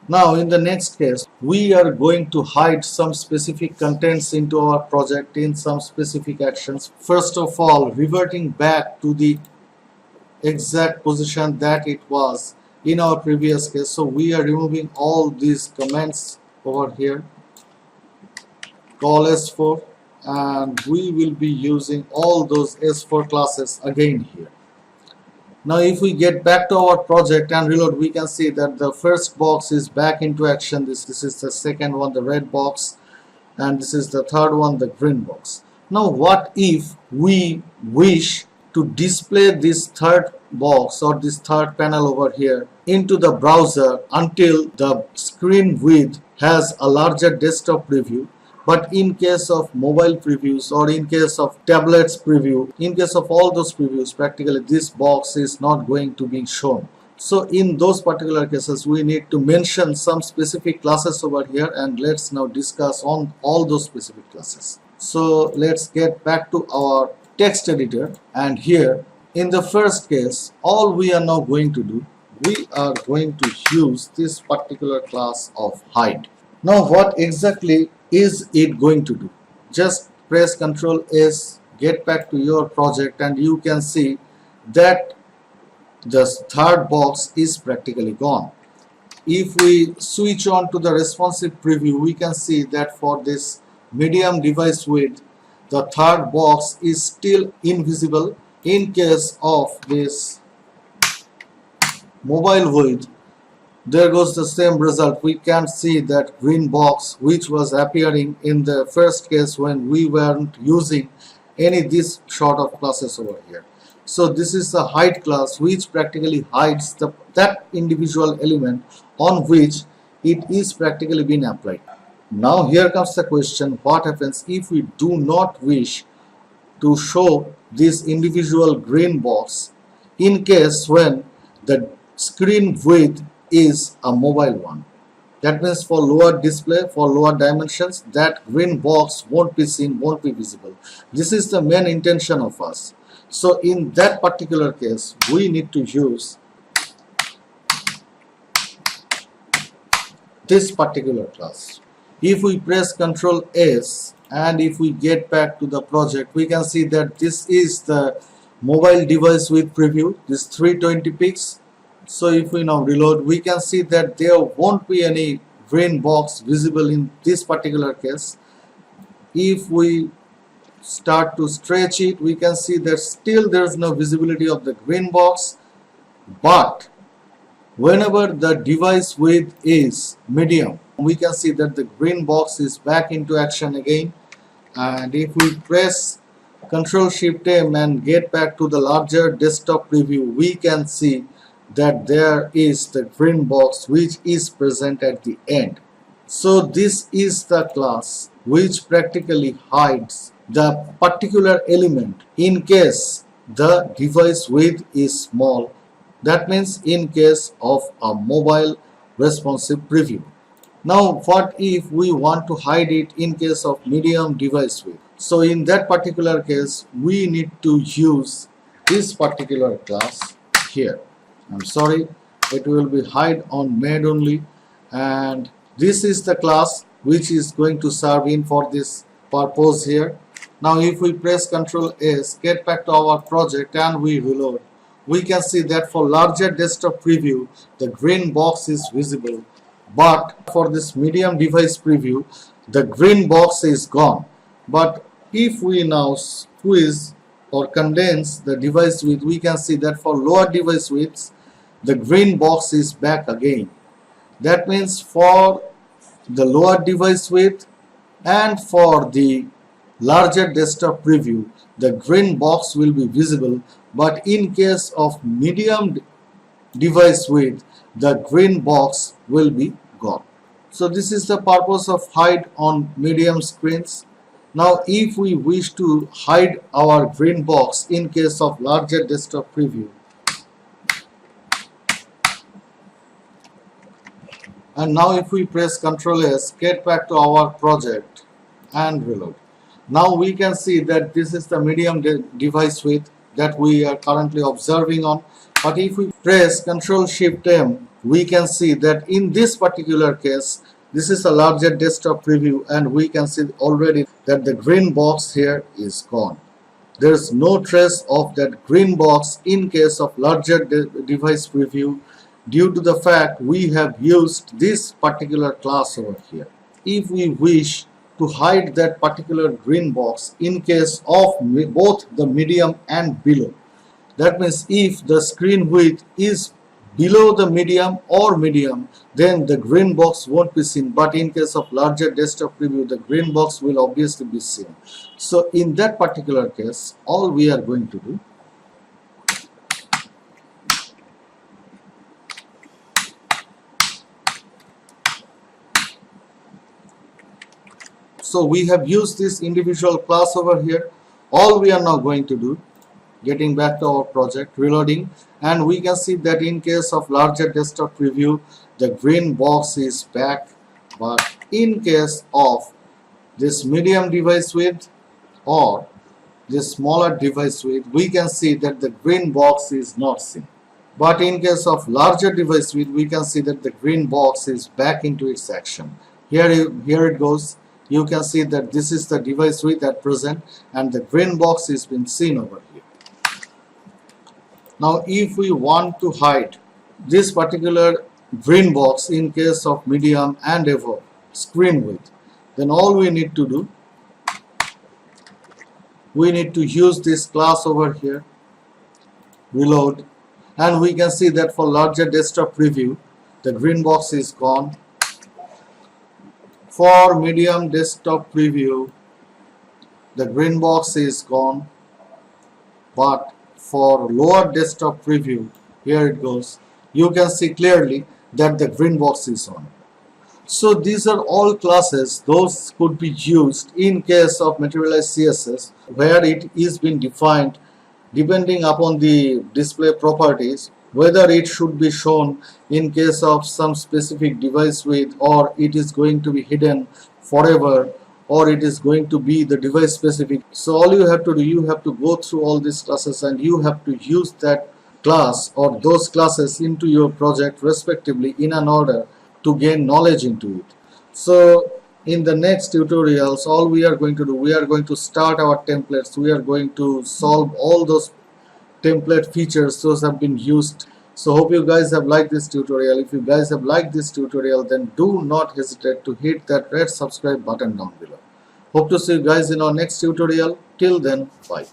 Now in the next case, we are going to hide some specific contents into our project in some specific actions. First of all, reverting back to the exact position that it was in our previous case. So we are removing all these comments over here, call S4, and we will be using all those S4 classes again here. Now if we get back to our project and reload, we can see that the first box is back into action. This is the second one, the red box, and this is the third one, the green box. Now what if we wish to display this third box or this third panel over here into the browser until the screen width has a larger desktop preview? But in case of mobile previews or in case of tablets preview, in case of all those previews, practically this box is not going to be shown. So in those particular cases, we need to mention some specific classes over here, and let's now discuss on all those specific classes. So let's get back to our text editor, and here in the first case, all we are now going to do, we are going to use this particular class of hide. Now what exactly is it going to do? Just press Ctrl S, get back to your project, and you can see that the third box is practically gone. If we switch on to the responsive preview, we can see that for this medium device width, the third box is still invisible. In case of this mobile width, there goes the same result. We can see that green box which was appearing in the first case when we weren't using any this sort of classes over here. So this is the hide class which practically hides that individual element on which it is practically being applied. Now here comes the question, what happens if we do not wish to show this individual green box in case when the screen width is a mobile one? That means for lower display, for lower dimensions, that green box won't be seen, won't be visible. This is the main intention of us. So in that particular case, we need to use this particular class. If we press Ctrl S and if we get back to the project, we can see that this is the mobile device with preview, this 320 pixels. So if we now reload, we can see that there won't be any green box visible in this particular case. If we start to stretch it, we can see that still there is no visibility of the green box, but whenever the device width is medium, we can see that the green box is back into action again. And if we press Ctrl Shift M and get back to the larger desktop preview, we can see that there is the green box which is present at the end. So this is the class which practically hides the particular element in case the device width is small. That means in case of a mobile responsive preview. Now what if we want to hide it in case of medium device width? So in that particular case, we need to use this particular class here. I'm sorry, it will be hide on made only, and this is the class which is going to serve in for this purpose here. Now if we press Ctrl S, get back to our project and we reload, we can see that for larger desktop preview the green box is visible, but for this medium device preview the green box is gone. But if we now squeeze or condense the device width, we can see that for lower device widths the green box is back again. That means for the lower device width and for the larger desktop preview the green box will be visible, but in case of medium device width the green box will be gone. So this is the purpose of hide on medium screens. Now if we wish to hide our green box in case of larger desktop preview, and now if we press Ctrl S, get back to our project and reload, now we can see that this is the medium device width that we are currently observing on. But if we press Ctrl Shift M we can see that in this particular case, this is a larger desktop preview, and we can see already that the green box here is gone. There is no trace of that green box in case of larger device preview, due to the fact we have used this particular class over here. If we wish to hide that particular green box in case of both the medium and below, that means if the screen width is below the medium or medium, then the green box won't be seen, but in case of larger desktop preview, the green box will obviously be seen. So in that particular case, all we are going to do, so we have used this individual class over here. All we are now going to do, getting back to our project, reloading, and we can see that in case of larger desktop preview, the green box is back, but in case of this medium device width or this smaller device width, we can see that the green box is not seen. But in case of larger device width, we can see that the green box is back into its action. Here it goes. You can see that this is the device width at present, and the green box is been seen over here. Now if we want to hide this particular green box in case of medium and above screen width, then all we need to do, we need to use this class over here, reload, and we can see that for larger desktop preview, the green box is gone. For medium desktop preview, the green box is gone, but for lower desktop preview, here it goes, you can see clearly that the green box is on. So these are all classes, those could be used in case of Materialize CSS, where it is being defined depending upon the display properties, whether it should be shown in case of some specific device width, or it is going to be hidden forever, or it is going to be the device specific. So all you have to do, you have to go through all these classes and you have to use that class or those classes into your project respectively in an order to gain knowledge into it. So in the next tutorials, all we are going to do, we are going to start our templates. We are going to solve all those template features those have been used. So hope you guys have liked this tutorial. If you guys have liked this tutorial, then do not hesitate to hit that red subscribe button down below. Hope to see you guys in our next tutorial. Till then, bye.